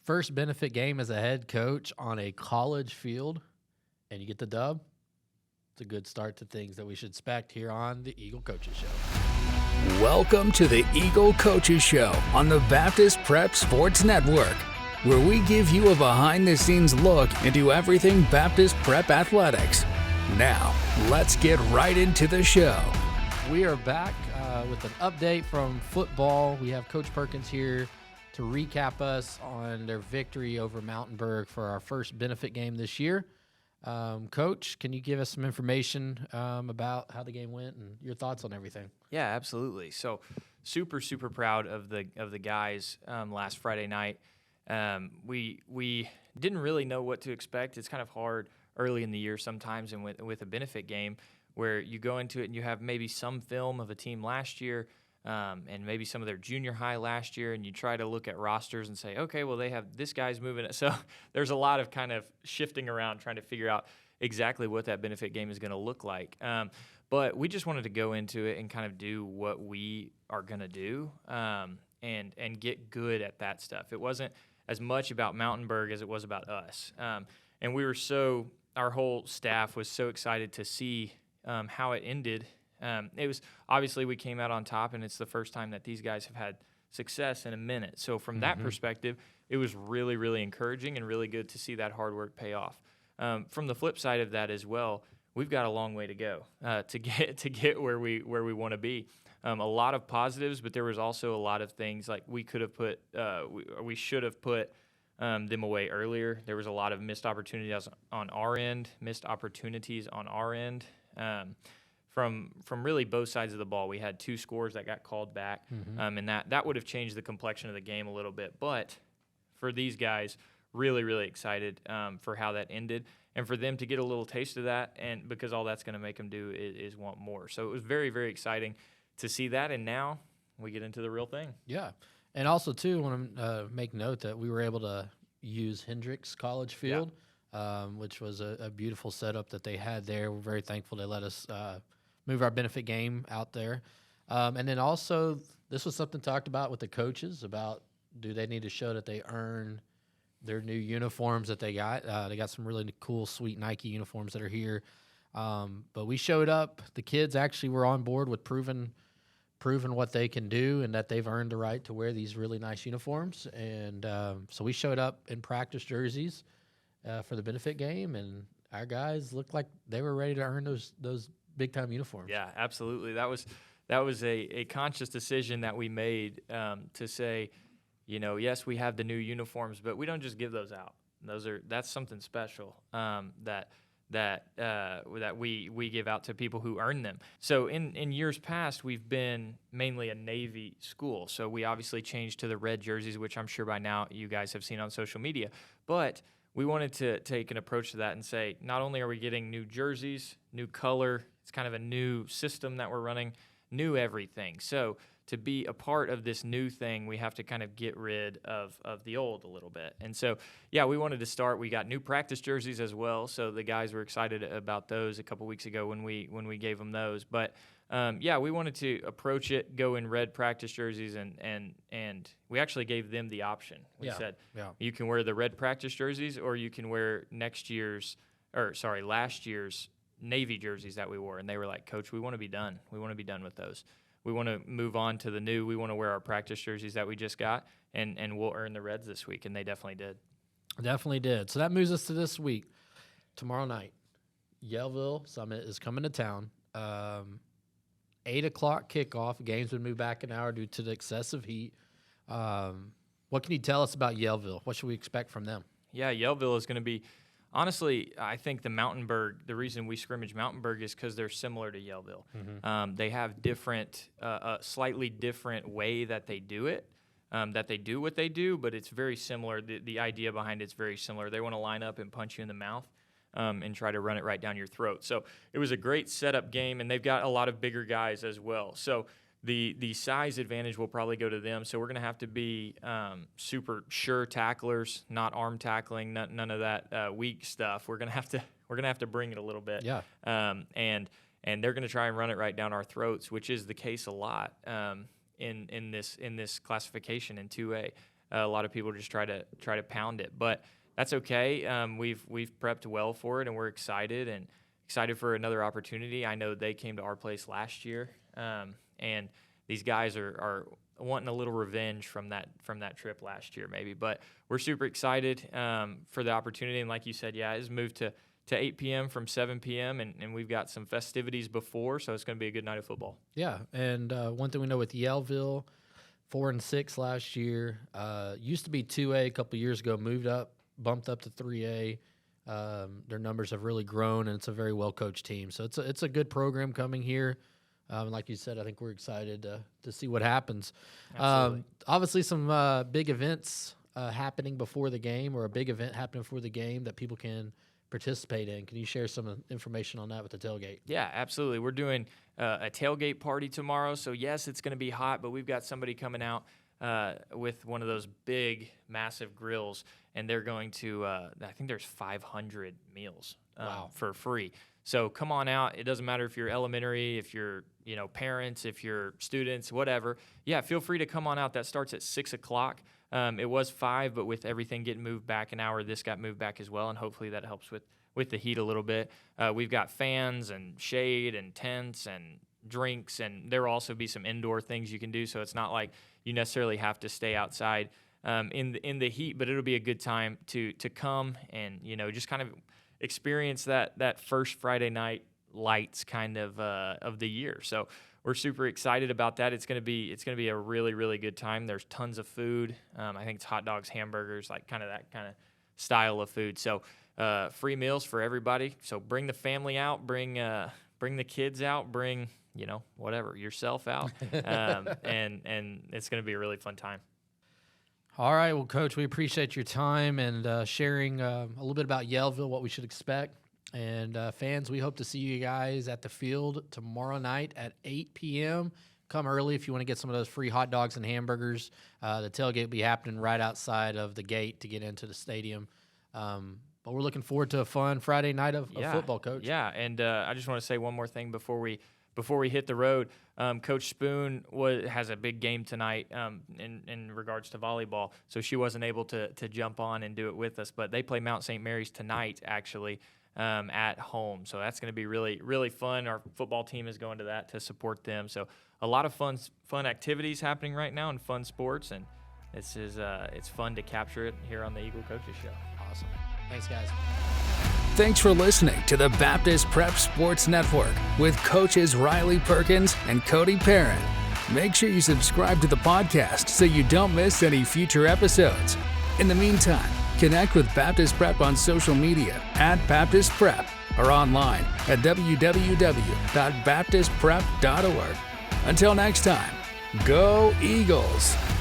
first benefit game as a head coach on a college field, and you get the dub. It's a good start to things that we should expect here on the Eagle Coaches Show. Welcome to the Eagle Coaches Show on the Baptist Prep Sports Network, where we give you a behind-the-scenes look into everything Baptist Prep athletics. Now, let's get right into the show. We are back with an update from football. We have Coach Perkins here to recap us on their victory over Mountainburg for our first benefit game this year. Coach, can you give us some information about how the game went and your thoughts on everything? Yeah, absolutely. So super proud of the guys last Friday night. We didn't really know what to expect. It's kind of hard early in the year sometimes, and with a benefit game where you go into it and you have maybe some film of a team last year and maybe some of their junior high last year, and you try to look at rosters and say, okay, well, they have this guy's moving it. So there's a lot of kind of shifting around trying to figure out exactly what that benefit game is going to look like. But we just wanted to go into it and kind of do what we are going to do and get good at that stuff. It wasn't as much about Mountainburg as it was about us. And we were our whole staff was so excited to see how it ended. It was obviously we came out on top, and it's the first time that these guys have had success in a minute. So from that perspective, it was really encouraging and really good to see that hard work pay off. From the flip side of that as well, we've got a long way to go to get where we want to be. A lot of positives, but there was also a lot of things like we could have put, we should have put them away earlier. There was a lot of missed opportunities on our end, from really both sides of the ball. We had 2 scores that got called back, and that would have changed the complexion of the game a little bit. But for these guys, really excited for how that ended, and for them to get a little taste of that, and because all that's going to make them do is want more. So it was very exciting to see that, and now we get into the real thing. Yeah. And also, too, I want to make note that we were able to use Hendricks College Field, which was a beautiful setup that they had there. We're very thankful they let us move our benefit game out there. And then also, this was something talked about with the coaches about do they need to show that they earn their new uniforms that they got. They got some really cool, sweet Nike uniforms that are here. But we showed up. The kids actually were on board with proving what they can do and that they've earned the right to wear these really nice uniforms. And so we showed up in practice jerseys for the benefit game, and our guys looked like they were ready to earn those big-time uniforms. Yeah, absolutely. That was a conscious decision that we made to say, yes, we have the new uniforms, but we don't just give those out. That's something special that we give out to people who earn them. So in years past, we've been mainly a Navy school. So we obviously changed to the red jerseys, which I'm sure by now you guys have seen on social media. But we wanted to take an approach to that and say, not only are we getting new jerseys, new color, it's kind of a new system that we're running, new everything. So to be a part of this new thing, we have to kind of get rid of the old a little bit. And so, yeah, we wanted to start. We got new practice jerseys as well, so the guys were excited about those a couple weeks ago when we gave them those. But, we wanted to approach it, go in red practice jerseys, and we actually gave them the option. We said, you can wear the red practice jerseys or you can wear last year's Navy jerseys that we wore. And they were like, Coach, we want to be done. We want to be done with those. We want to move on to the new. We want to wear our practice jerseys that we just got, and we'll earn the reds this week, and they definitely did. Definitely did. So that moves us to this week. Tomorrow night, Yellville Summit is coming to town. 8 o'clock kickoff. Games would move back an hour due to the excessive heat. What can you tell us about Yellville? What should we expect from them? Yeah, Yellville is going to be – honestly, I think the reason we scrimmage Mountainburg is because they're similar to Yellville. They have slightly different way that they do it, that they do what they do, but it's very similar. The idea behind it's very similar. They want to line up and punch you in the mouth and try to run it right down your throat. So it was a great setup game, and they've got a lot of bigger guys as well. So the size advantage will probably go to them. So we're going to have to be super sure tacklers, not arm tackling, none of that weak stuff. We're going to have to bring it a little bit. Yeah. And they're going to try and run it right down our throats, which is the case a lot in this classification in 2A. A lot of people just try to pound it, but that's okay. We've prepped well for it, and we're excited for another opportunity. I know they came to our place last year, and these guys are wanting a little revenge from that trip last year, maybe. But we're super excited for the opportunity, and like you said, it's moved to 8 p.m. from 7 p.m., and we've got some festivities before, so it's going to be a good night of football. Yeah, and one thing we know with Yellville, 4-6 last year, used to be 2A a couple years ago, bumped up to 3A. Their numbers have really grown, and it's a very well-coached team. So it's a good program coming here. Like you said, I think we're excited to see what happens. Obviously, some big events happening before the game, or a big event happening before the game that people can participate in. Can you share some information on that with the tailgate? Yeah, absolutely. We're doing a tailgate party tomorrow. So, yes, it's going to be hot, but we've got somebody coming out with one of those big, massive grills, and they're going to, I think there's 500 meals for free. So come on out. It doesn't matter if you're elementary, if you're, parents, if you're students, whatever. Yeah, feel free to come on out. That starts at 6 o'clock. It was 5, but with everything getting moved back an hour, this got moved back as well, and hopefully that helps with the heat a little bit. We've got fans and shade and tents and drinks, and there will also be some indoor things you can do, so it's not like you necessarily have to stay outside in the heat, but it'll be a good time to come and, just kind of experience that first Friday night lights kind of the year. So we're super excited about that. It's gonna be a really, really good time. There's tons of food. I think it's hot dogs, hamburgers, like kind of that kind of style of food. So free meals for everybody. So bring the family out, bring the kids out, bring whatever, yourself out, and it's gonna be a really fun time. All right, well, Coach, we appreciate your time and sharing a little bit about Yellville, what we should expect. And fans, we hope to see you guys at the field tomorrow night at 8 p.m. Come early if you want to get some of those free hot dogs and hamburgers. The tailgate will be happening right outside of the gate to get into the stadium. But we're looking forward to a fun Friday night of football, Coach. Yeah, and I just want to say one more thing before we hit the road. Coach Spoon has a big game tonight in regards to volleyball, so she wasn't able to jump on and do it with us. But they play Mount St. Mary's tonight, actually, at home. So that's going to be really, really fun. Our football team is going to that to support them. So a lot of fun activities happening right now and fun sports, and it's fun to capture it here on the Eagle Coaches Show. Awesome. Thanks, guys. Thanks for listening to the Baptist Prep Sports Network with coaches Riley Perkins and Cody Perrin. Make sure you subscribe to the podcast so you don't miss any future episodes. In the meantime, connect with Baptist Prep on social media at Baptist Prep or online at www.baptistprep.org. Until next time, go Eagles!